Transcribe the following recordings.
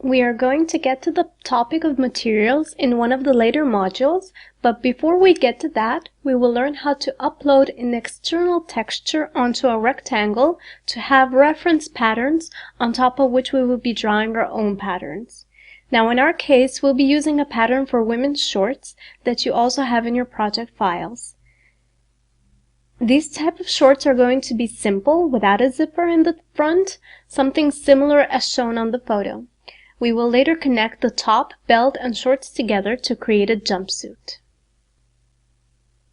We are going to get to the topic of materials in one of the later modules, but before we get to that, we will learn how to upload an external texture onto a rectangle to have reference patterns on top of which we will be drawing our own patterns. Now in our case, we'll be using a pattern for women's shorts that you also have in your project files. These type of shorts are going to be simple, without a zipper in the front, something similar as shown on the photo. We will later connect the top, belt, and shorts together to create a jumpsuit.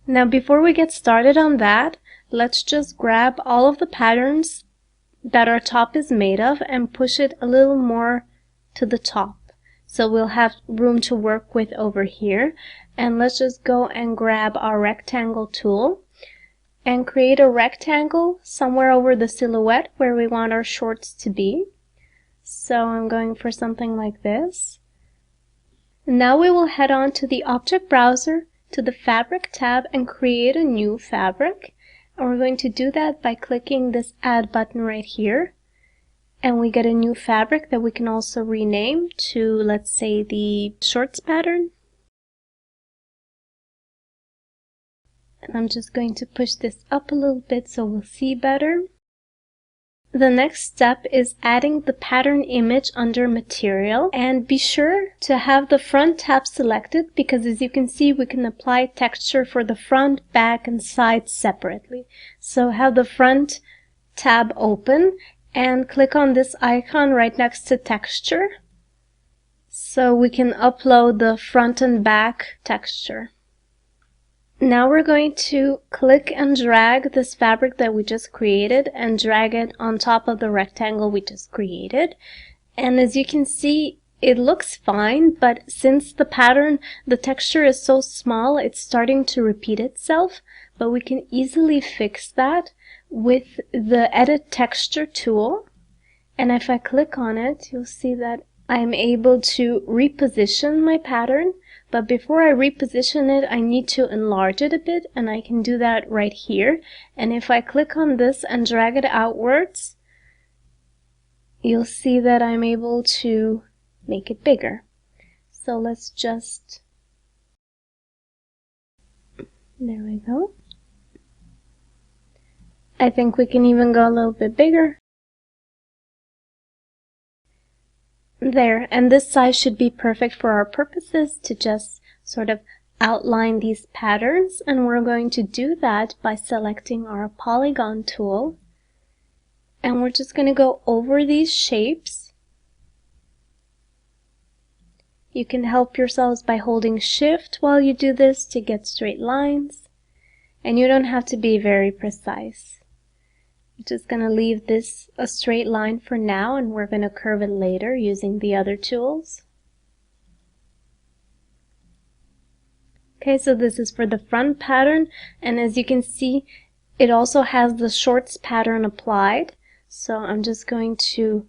Now before we get started on that, let's just grab all of the patterns that our top is made of and push it a little more to the top. So we'll have room to work with over here. And let's just go and grab our rectangle tool and create a rectangle somewhere over the silhouette where we want our shorts to be. So I'm going for something like this. Now we will head on to the object browser, to the fabric tab, and create a new fabric. And we're going to do that by clicking this add button right here. And we get a new fabric that we can also rename to, let's say, the shorts pattern. And I'm just going to push this up a little bit so we'll see better. The next step is adding the pattern image under material, and be sure to have the front tab selected because as you can see we can apply texture for the front, back, and sides separately. So have the front tab open and click on this icon right next to texture so we can upload the front and back texture. Now we're going to click and drag this fabric that we just created and drag it on top of the rectangle we just created. And as you can see, it looks fine, but since the pattern, the texture is so small, it's starting to repeat itself. But we can easily fix that with the Edit Texture tool. And if I click on it, you'll see that I'm able to reposition my pattern. But before I reposition it, I need to enlarge it a bit, and I can do that right here. And if I click on this and drag it outwards, you'll see that I'm able to make it bigger. So let's just, there we go. I think we can even go a little bit bigger. There, and this size should be perfect for our purposes to just sort of outline these patterns, and we're going to do that by selecting our polygon tool, and we're just going to go over these shapes. You can help yourselves by holding Shift while you do this to get straight lines, and you don't have to be very precise. I'm just going to leave this a straight line for now, and we're going to curve it later using the other tools. Okay, so this is for the front pattern, and as you can see, it also has the shorts pattern applied. So I'm just going to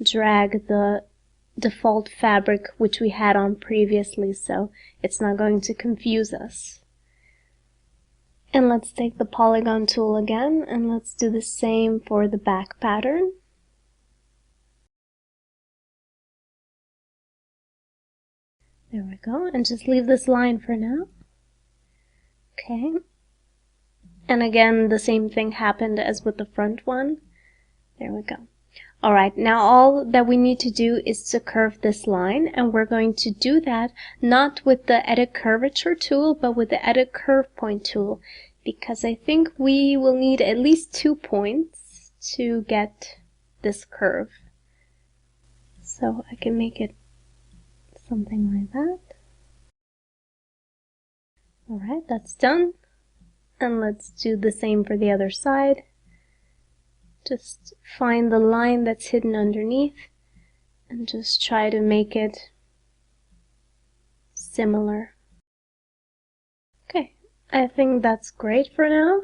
drag the default fabric which we had on previously, so it's not going to confuse us. And let's take the polygon tool again, and let's do the same for the back pattern. There we go, and just leave this line for now. Okay. And again, the same thing happened as with the front one. There we go. Alright, now all that we need to do is to curve this line, and we're going to do that not with the Edit Curvature tool, but with the Edit Curve Point tool, because I think we will need at least 2 points to get this curve. So I can make it something like that. Alright, that's done. And let's do the same for the other side. Just find the line that's hidden underneath and just try to make it similar. Okay, I think that's great for now.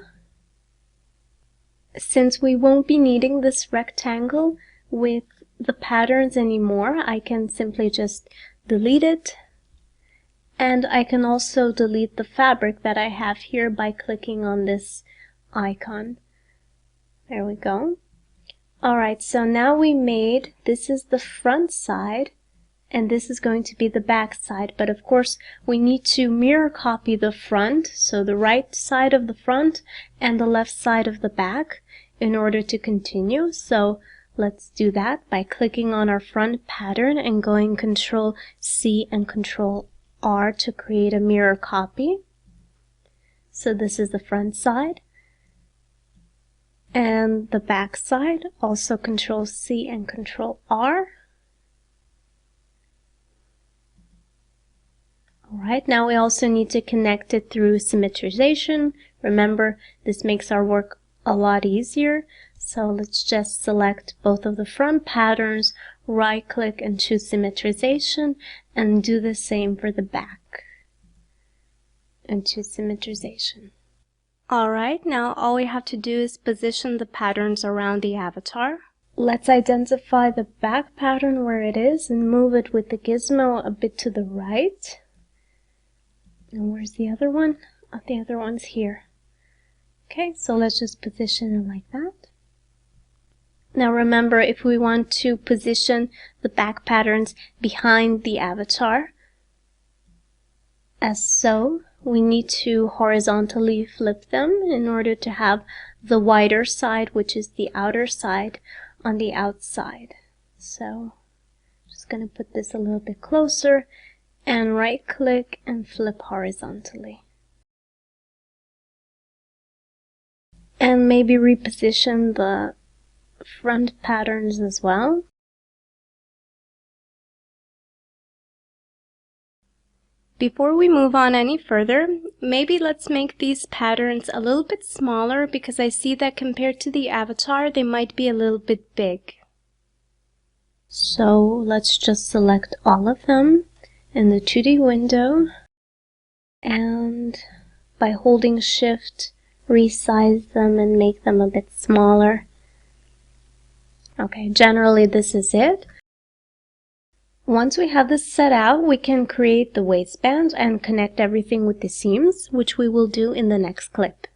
Since we won't be needing this rectangle with the patterns anymore, I can simply just delete it. And I can also delete the fabric that I have here by clicking on this icon. There we go. Alright, so now we made, this is the front side, and this is going to be the back side, but of course we need to mirror copy the front, so the right side of the front and the left side of the back, in order to continue. So let's do that by clicking on our front pattern and going Control C and Control R to create a mirror copy. So this is the front side. And the back side, also Control C and Control R. Alright, now we also need to connect it through symmetrization. Remember, this makes our work a lot easier. So let's just select both of the front patterns, right click and choose symmetrization, and do the same for the back. And choose symmetrization. Alright, now all we have to do is position the patterns around the avatar. Let's identify the back pattern where it is and move it with the gizmo a bit to the right. And where's the other one? Oh, the other one's here. Okay, so let's just position it like that. Now remember, if we want to position the back patterns behind the avatar, as so, we need to horizontally flip them in order to have the wider side, which is the outer side, on the outside. So, just going to put this a little bit closer and right click and flip horizontally. And maybe reposition the front patterns as well. Before we move on any further, maybe let's make these patterns a little bit smaller, because I see that compared to the avatar, they might be a little bit big. So let's just select all of them in the 2D window, and by holding Shift, resize them and make them a bit smaller. Okay, generally this is it. Once we have this set out, we can create the waistband and connect everything with the seams, which we will do in the next clip.